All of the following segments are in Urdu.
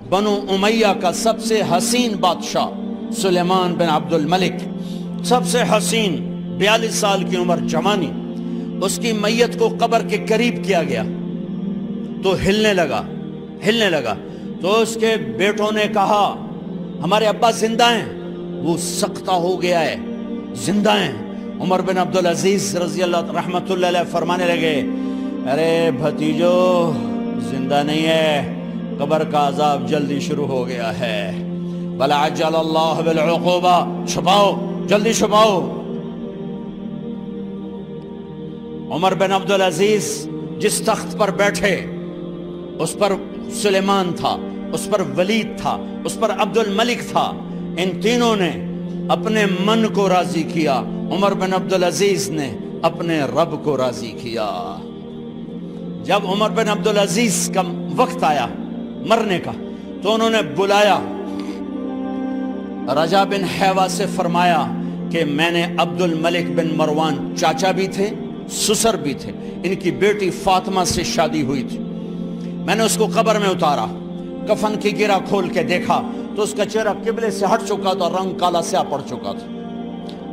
بنو امیہ کا سب سے حسین بادشاہ سلیمان بن عبد الملک، سب سے حسین، 42 سال کی عمر، جوانی، اس کی میت کو قبر کے قریب کیا گیا تو ہلنے لگا تو اس کے بیٹوں نے کہا ہمارے ابا زندہ ہیں، وہ سختہ ہو گیا ہے، زندہ ہیں۔ عمر بن عبدالعزیز رضی اللہ رحمت اللہ علیہ فرمانے لگے ارے بھتیجو زندہ نہیں ہے، قبر کا عذاب جلدی شروع ہو گیا ہے، بل عجل اللہ بالعقوبہ، چھپاؤ، جلدی چھپاؤ۔ عمر بن عبدالعزیز جس تخت پر بیٹھے اس پر سلیمان تھا، اس پر ولید تھا، اس پر عبد الملک تھا، ان تینوں نے اپنے من کو راضی کیا، عمر بن عبدالعزیز نے اپنے رب کو راضی کیا۔ جب عمر بن عبدالعزیز کا وقت آیا مرنے کا تو انہوں نے بلایا رجا بن حیوہ سے، فرمایا کہ میں نے عبد الملک بن مروان، چاچا بھی تھے سسر بھی تھے، ان کی بیٹی فاطمہ سے شادی ہوئی تھی، میں نے اس کو قبر میں اتارا، کفن کی گرہ کھول کے دیکھا تو اس کا چہرہ قبلے سے ہٹ چکا تھا، رنگ کالا سیاہ پڑ چکا تھا۔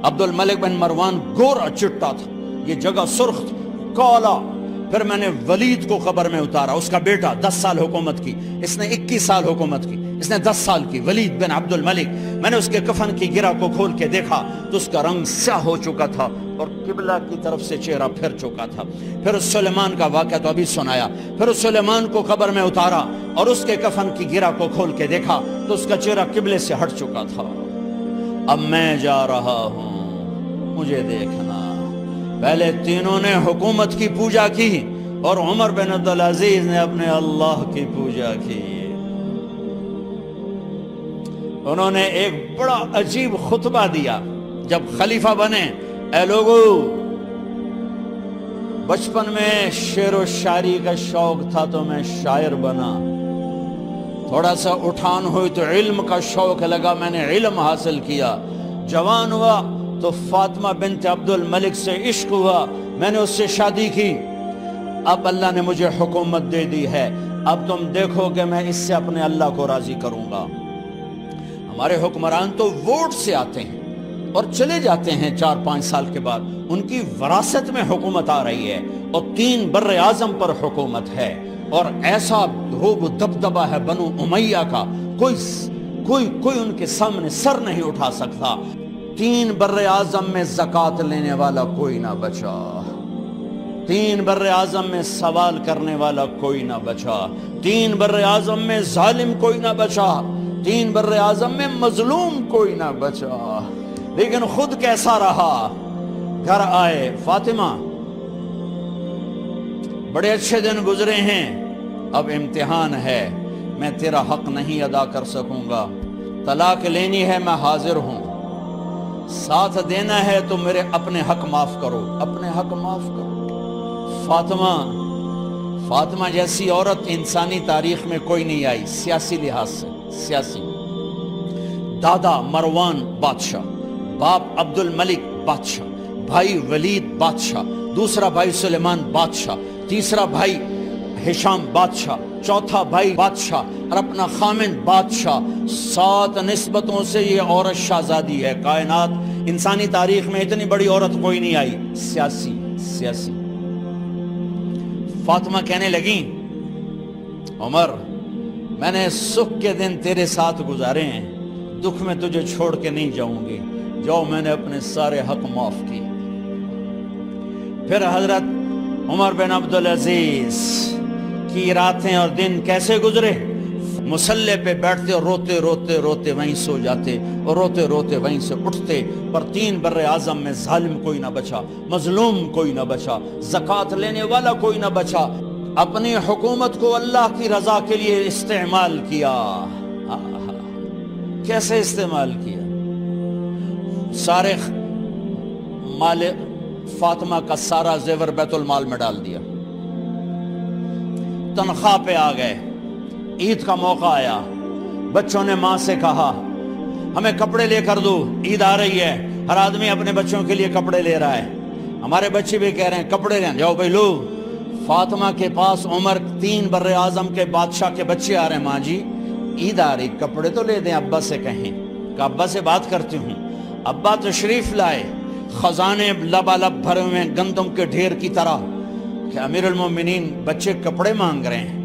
عبد الملک بن مروان گورا چٹا تھا، یہ جگہ سرخ تھی، کالا۔ پھر میں نے ولید کو قبر میں اتارا، اس کا بیٹا 10 سال حکومت کی، اس نے 21 سال حکومت کی، اس نے 10 سال کی، ولید بن عبد الملک۔ میں نے اس کے کفن کی گرہ کو کھول کے دیکھا تو اس کا رنگ سیاہ ہو چکا تھا اور قبلہ کی طرف سے چہرہ پھر چکا تھا۔ پھر اس سلیمان کا واقعہ تو ابھی سنایا، پھر اس سلیمان کو قبر میں اتارا اور اس کے کفن کی گرہ کو کھول کے دیکھا تو اس کا چہرہ قبلے سے ہٹ چکا تھا۔ اب میں جا رہا ہوں، مجھے دیکھنا۔ پہلے تینوں نے حکومت کی پوجا کی اور عمر بن عبدالعزیز نے اپنے اللہ کی پوجا کی۔ انہوں نے ایک بڑا عجیب خطبہ دیا جب خلیفہ بنے، اے لوگو، بچپن میں شعر و شاعری کا شوق تھا تو میں شاعر بنا، تھوڑا سا اٹھان ہوئی تو علم کا شوق لگا، میں نے علم حاصل کیا، جوان ہوا تو فاطمہ بنت عبد الملک سے عشق ہوا، میں نے اس سے شادی کی، اب اللہ نے مجھے حکومت دے دی ہے، اب تم دیکھو کہ میں اس سے اپنے اللہ کو راضی کروں گا۔ ہمارے حکمران تو ووٹ سے آتے ہیں اور چلے جاتے ہیں 4-5 سال کے بعد، ان کی وراثت میں حکومت آ رہی ہے اور 3 بر اعظم پر حکومت ہے، اور ایسا روب و دبدبہ ہے بنو امیہ کا، کوئی ان کے سامنے سر نہیں اٹھا سکتا۔ 3 بر اعظم میں زکوٰۃ لینے والا کوئی نہ بچا، 3 بر اعظم میں سوال کرنے والا کوئی نہ بچا، 3 بر اعظم میں ظالم کوئی نہ بچا، 3 بر اعظم میں مظلوم کوئی نہ بچا۔ لیکن خود کیسا رہا؟ گھر آئے، فاطمہ بڑے اچھے دن گزرے ہیں، اب امتحان ہے، میں تیرا حق نہیں ادا کر سکوں گا، طلاق لینی ہے میں حاضر ہوں، ساتھ دینا ہے تو میرے اپنے حق معاف کرو، اپنے حق معاف کرو۔ فاطمہ جیسی عورت انسانی تاریخ میں کوئی نہیں آئی، سیاسی لحاظ سے، سیاسی، دادا مروان بادشاہ، باپ عبد الملک بادشاہ، بھائی ولید بادشاہ، دوسرا بھائی سلیمان بادشاہ، تیسرا بھائی ہشام بادشاہ، چوتھا بھائی بادشاہ اور اپنا خامن بادشاہ، 7 نسبتوں سے یہ عورت شہزادی ہے۔ کائنات انسانی تاریخ میں اتنی بڑی عورت کوئی نہیں آئی، سیاسی۔ فاطمہ کہنے لگیں عمر، میں نے سکھ کے دن تیرے ساتھ گزارے ہیں، دکھ میں تجھے چھوڑ کے نہیں جاؤں گی، جاؤ میں نے اپنے سارے حق معاف کیے۔ پھر حضرت عمر بن عبدالعزیز کی راتیں اور دن کیسے گزرے؟ مصلے پہ بیٹھتے اور روتے وہیں سو جاتے اور روتے وہیں سے اٹھتے، پر 3 بر اعظم میں ظالم کوئی نہ بچا، مظلوم کوئی نہ بچا، زکوٰۃ لینے والا کوئی نہ بچا، اپنی حکومت کو اللہ کی رضا کے لیے استعمال کیا۔ کیسے استعمال کیا؟ سارے مال فاطمہ کا سارا زیور بیت المال میں ڈال دیا، تنخواہ پہ آ گئے، عید کا موقع آیا، بچوں نے ماں سے کہا ہمیں کپڑے لے کر دو، عید آ رہی ہے، ہر آدمی اپنے بچوں کے لیے کپڑے لے رہا ہے، ہمارے بچے بھی کہہ رہے ہیں کپڑے لیں، جاؤ بھائی لو۔ فاطمہ کے پاس عمر 3 بر اعظم کے بادشاہ کے بچے آ رہے ہیں، ماں جی عید آ رہی, کپڑے تو لے دیں, ابا سے کہیں کہ ابا سے بات کرتی ہوں. ابا تشریف لائے, خزانے لبالب بھرے ہوئے گندم کے ڈھیر کی طرح, کہ امیر المومنین بچے کپڑے مانگ رہے ہیں.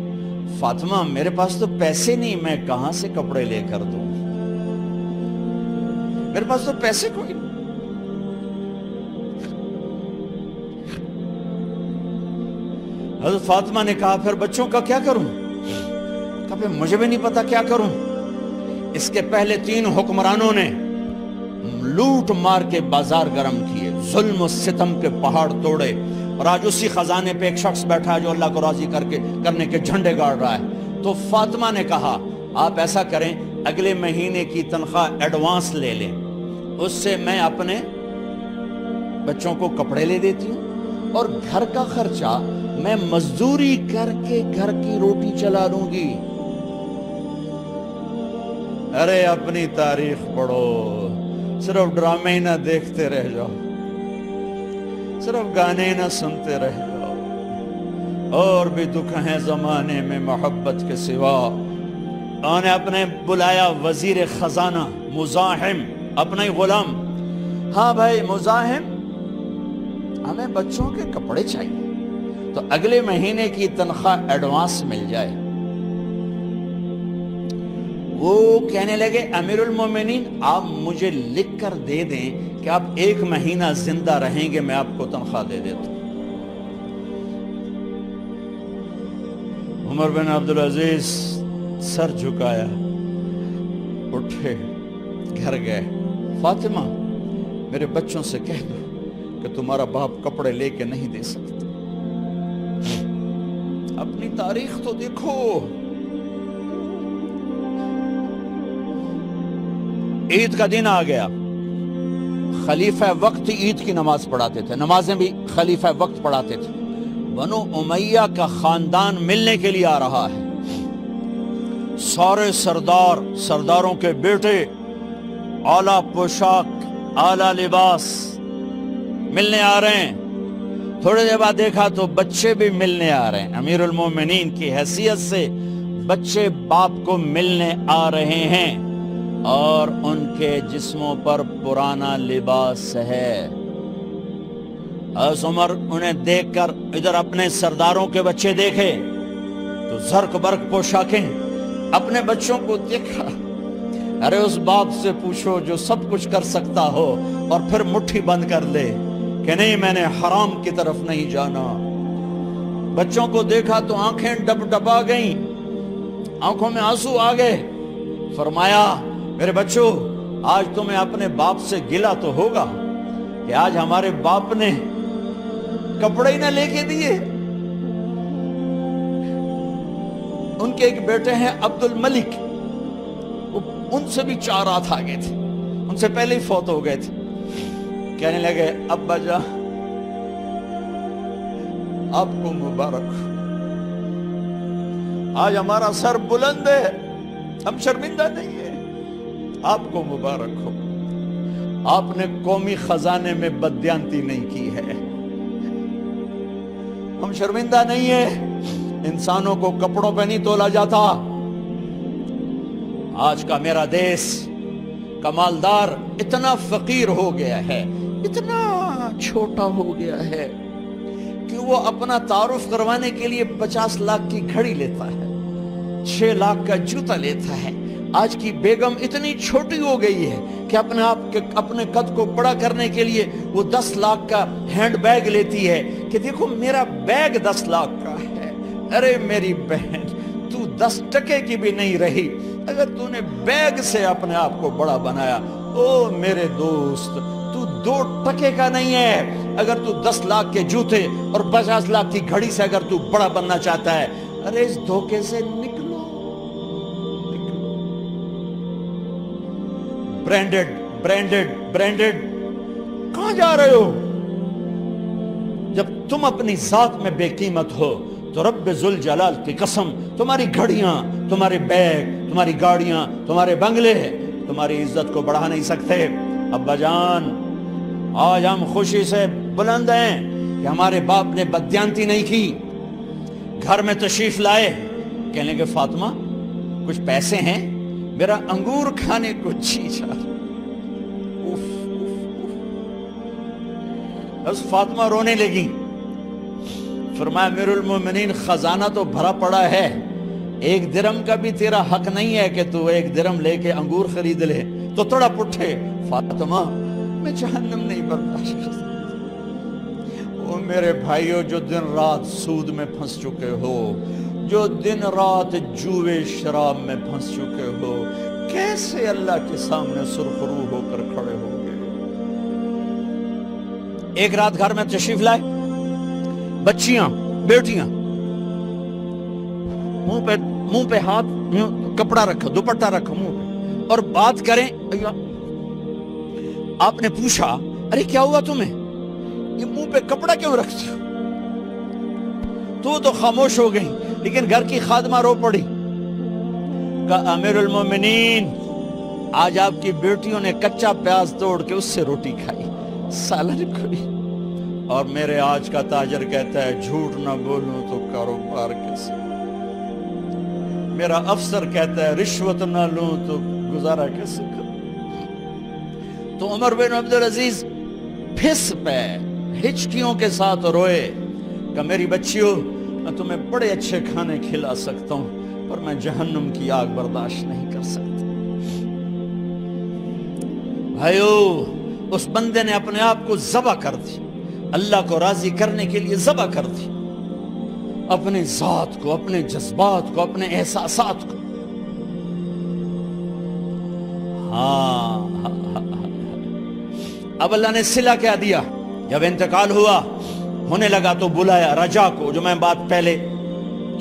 فاطمہ میرے پاس تو پیسے نہیں, میں کہاں سے کپڑے لے کر دوں, میرے پاس تو پیسے کوئی نہیں. حضرت فاطمہ نے کہا پھر بچوں کا کیا کروں؟ کہا پھر مجھے بھی نہیں پتا کیا کروں. اس کے پہلے 3 حکمرانوں نے لوٹ مار کے بازار گرم کیے, ظلم و ستم کے پہاڑ توڑے, اور آج اسی خزانے پہ ایک شخص بیٹھا ہے جو اللہ کو راضی کرنے کے جھنڈے گاڑ رہا ہے. تو فاطمہ نے کہا آپ ایسا کریں, اگلے مہینے کی تنخواہ ایڈوانس لے لیں, اس سے میں اپنے بچوں کو کپڑے لے دیتی ہوں, اور گھر کا خرچہ میں مزدوری کر کے گھر کی روٹی چلا لوں گی. ارے اپنی تاریخ پڑھو, صرف ڈرامے ہی نہ دیکھتے رہ جاؤ, صرف گانے نہ سنتے رہ جاؤ. اور بھی دکھ ہیں زمانے میں محبت کے سوا. انہوں نے اپنے بلایا وزیر خزانہ مزاحم, اپنا ہی غلام. ہاں بھائی مزاحم, ہمیں بچوں کے کپڑے چاہیے, تو اگلے مہینے کی تنخواہ ایڈوانس مل جائے. وہ کہنے لگے امیر المومنین آپ مجھے لکھ کر دے دیں کہ آپ 1 مہینہ زندہ رہیں گے, میں آپ کو تنخواہ دے دیتا ہوں. عمر بن عبدالعزیز سر جھکایا, اٹھے, گھر گئے. فاطمہ میرے بچوں سے کہہ دو کہ تمہارا باپ کپڑے لے کے نہیں دے سکتا. اپنی تاریخ تو دیکھو. عید کا دن آ گیا, خلیفہ وقت عید کی نماز پڑھاتے تھے, نمازیں بھی خلیفہ وقت پڑھاتے تھے. بنو امیہ کا خاندان ملنے کے لیے آ رہا ہے. سارے سرداروں کے بیٹے اعلیٰ پوشاک, اعلیٰ لباس ملنے آ رہے ہیں. تھوڑے دیر بعد دیکھا تو بچے بھی ملنے آ رہے ہیں. امیر المومنین کی حیثیت سے بچے باپ کو ملنے آ رہے ہیں, اور ان کے جسموں پر پرانا لباس ہے. حضرت عمر انہیں دیکھ کر ادھر اپنے سرداروں کے بچے دیکھے تو زرق برق پوشاکیں, اپنے بچوں کو دیکھا. ارے اس باپ سے پوچھو جو سب کچھ کر سکتا ہو اور پھر مٹھی بند کر لے کہ نہیں میں نے حرام کی طرف نہیں جانا. بچوں کو دیکھا تو آنکھیں ڈبا گئیں, آنکھوں میں آنسو آ گئے. فرمایا میرے بچوں آج تمہیں اپنے باپ سے گلہ تو ہوگا کہ آج ہمارے باپ نے کپڑے ہی نہ لے کے دیے. ان کے ایک بیٹے ہیں عبد الملک, ان سے بھی 4 ہاتھ آگے تھے, ان سے پہلے ہی فوت ہو گئے تھے. کہنے لگے ابا جان آپ کو مبارک, آج ہمارا سر بلند ہے, ہم شرمندہ نہیں ہیں, آپ کو مبارک ہو. آپ نے قومی خزانے میں بددیانتی نہیں کی ہے, ہم شرمندہ نہیں ہیں. انسانوں کو کپڑوں پہ نہیں تولا جاتا. آج کا میرا دیس کا مالدار اتنا فقیر ہو گیا ہے, اتنا چھوٹا ہو گیا ہے کہ وہ اپنا تعارف کروانے کے لیے 50 لاکھ کی گھڑی لیتا ہے, 6 لاکھ کا جوتا لیتا ہے. آج کی بیگم اتنی چھوٹی ہو گئی ہے کہ اپنے قد کو بڑا کرنے کے لیے وہ 10 لاکھ کا ہینڈ بیگ لیتی ہے کہ دیکھو میرا بیگ 10 لاکھ کا ہے. ارے میری بہن تو 10 ٹکے کی بھی نہیں رہی اگر تو نے بیگ سے اپنے آپ کو بڑا بنایا. او میرے دوست تو 2 ٹکے کا نہیں ہے اگر تو 10 لاکھ کے جوتے اور 50 لاکھ کی گھڑی سے اگر تو بڑا بننا چاہتا ہے. ارے اس دھوکے سے نکلو. برینڈڈ کہاں جا رہے ہو؟ جب تم اپنی ذات میں بے قیمت ہو تو رب ذوالجلال کی قسم تمہاری گھڑیاں, تمہارے بیگ, تمہاری گاڑیاں, تمہارے بنگلے تمہاری عزت کو بڑھا نہیں سکتے. ابا جان آج ہم خوشی سے بلند ہیں کہ ہمارے باپ نے بددیانتی نہیں کی. گھر میں تشریف لائے, کہنے لگے فاطمہ کچھ پیسے ہیں، میرا انگور کھانے کو جی چاہ رہا۔ بس فاطمہ رونے لگی، فرمایا امیر المومنین خزانہ تو بھرا پڑا ہے، 1 درم کا بھی تیرا حق نہیں ہے کہ تو 1 درم لے کے انگور خرید لے۔ تو تڑپ اٹھے، فاطمہ میں جہنم نہیں برداشت کر سکتا۔ وہ میرے بھائیوں جو دن رات سود میں پھنس چکے ہو، جو دن رات جوے شراب میں پھنس چکے ہو، کیسے اللہ کے سامنے سرخرو ہو کر کھڑے ہو گئے؟ ایک رات گھر میں تشریف لائے، بچیاں بیٹیاں، منہ پہ ہاتھ، کپڑا رکھا، دوپٹہ رکھا منہ پہ، اور بات کریں۔ آپ نے پوچھا ارے کیا ہوا تمہیں، یہ منہ پہ کپڑا کیوں رکھتے ہو؟ تو خاموش ہو گئی، لیکن گھر کی خادمہ رو پڑی، کہا امیر المومنین آج آپ کی بیٹیوں نے کچا پیاز توڑ کے اس سے روٹی کھائی، سالن کھائی، اور میرے آج کا تاجر کہتا ہے جھوٹ نہ بولوں تو کاروبار کیسے، میرا افسر کہتا ہے رشوت نہ لوں تو گزارا کیسے کروں۔ تو عمر بن عبدالعزیز پھس پہ ہچکیوں کے ساتھ روئے کہ میری بچیوں میں تمہیں بڑے اچھے کھانے کھلا سکتا ہوں، پر میں جہنم کی آگ برداشت نہیں کر سکتا۔ بھائیو، اس بندے نے اپنے آپ کو ذبح کر دی، اللہ کو راضی کرنے کے لیے ذبح کر دی، اپنے ذات کو، اپنے جذبات کو، اپنے احساسات کو۔ اب اللہ نے صلہ کیا دیا، جب انتقال ہوا ہونے لگا تو بلایا رجا کو، جو میں بات پہلے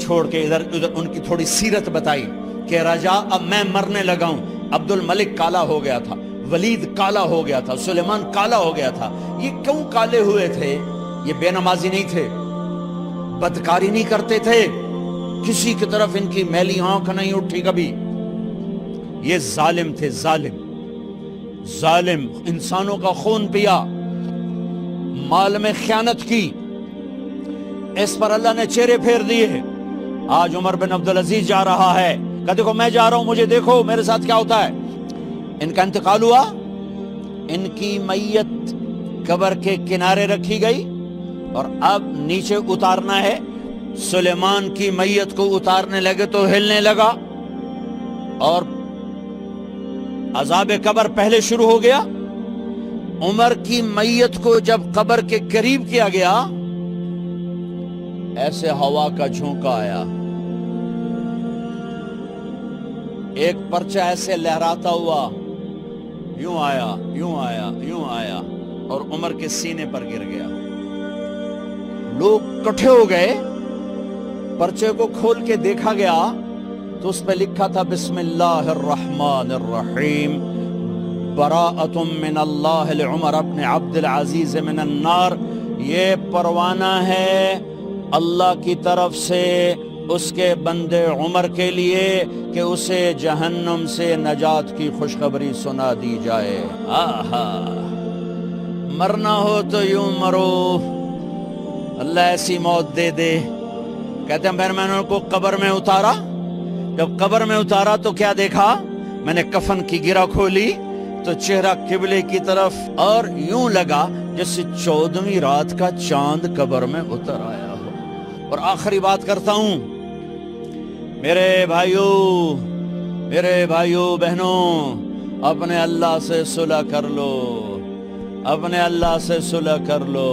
چھوڑ کے ادھر ان کی تھوڑی سیرت بتائی کہ رجا اب میں مرنے لگا ہوں۔ عبد الملک کالا ہو گیا تھا، ولید کالا ہو گیا تھا، سلیمان کالا ہو گیا تھا۔ یہ کیوں کالے ہوئے تھے؟ یہ بے نمازی نہیں تھے، بدکاری نہیں کرتے تھے، کسی کی طرف ان کی میلی آنکھ نہیں اٹھی کبھی۔ یہ ظالم تھے، ظالم انسانوں کا خون پیا، مال میں خیانت کی، اس پر اللہ نے چہرے پھیر دیے۔ آج عمر بن عبدالعزیز جا رہا ہے کہ دیکھو میں جا رہا ہوں، مجھے دیکھو میرے ساتھ کیا ہوتا ہے۔ ان کا انتقال ہوا، ان کی میت قبر کے کنارے رکھی گئی، اور اب نیچے اتارنا ہے۔ سلیمان کی میت کو اتارنے لگے تو ہلنے لگا، اور عذاب قبر پہلے شروع ہو گیا۔ عمر کی میت کو جب قبر کے قریب کیا گیا، ایسے ہوا کا جھونکا آیا، ایک پرچہ ایسے لہراتا ہوا، یوں آیا، یوں آیا، یوں آیا، اور عمر کے سینے پر گر گیا۔ لوگ کٹھے ہو گئے، پرچے کو کھول کے دیکھا گیا تو اس پہ لکھا تھا بسم اللہ الرحمن الرحیم، براءۃ من اللہ لعمر بن عبد العزیز من النار۔ یہ پروانہ ہے اللہ کی طرف سے اس کے بندے عمر کے لیے کہ اسے جہنم سے نجات کی خوشخبری سنا دی جائے۔ آہا، مرنا ہو تو یوں مرو، اللہ ایسی موت دے دے۔ کہتے ہیں میں نے ان کو قبر میں اتارا، جب قبر میں اتارا تو کیا دیکھا؟ میں نے کفن کی گرہ کھولی تو چہرہ قبلے کی طرف، اور یوں لگا جیسے 14ویں رات کا چاند قبر میں اتر آیا ہو۔ اور آخری بات کرتا ہوں، میرے بھائیوں بہنوں، اپنے اللہ سے صلح کر لو، اپنے اللہ سے صلح کر لو۔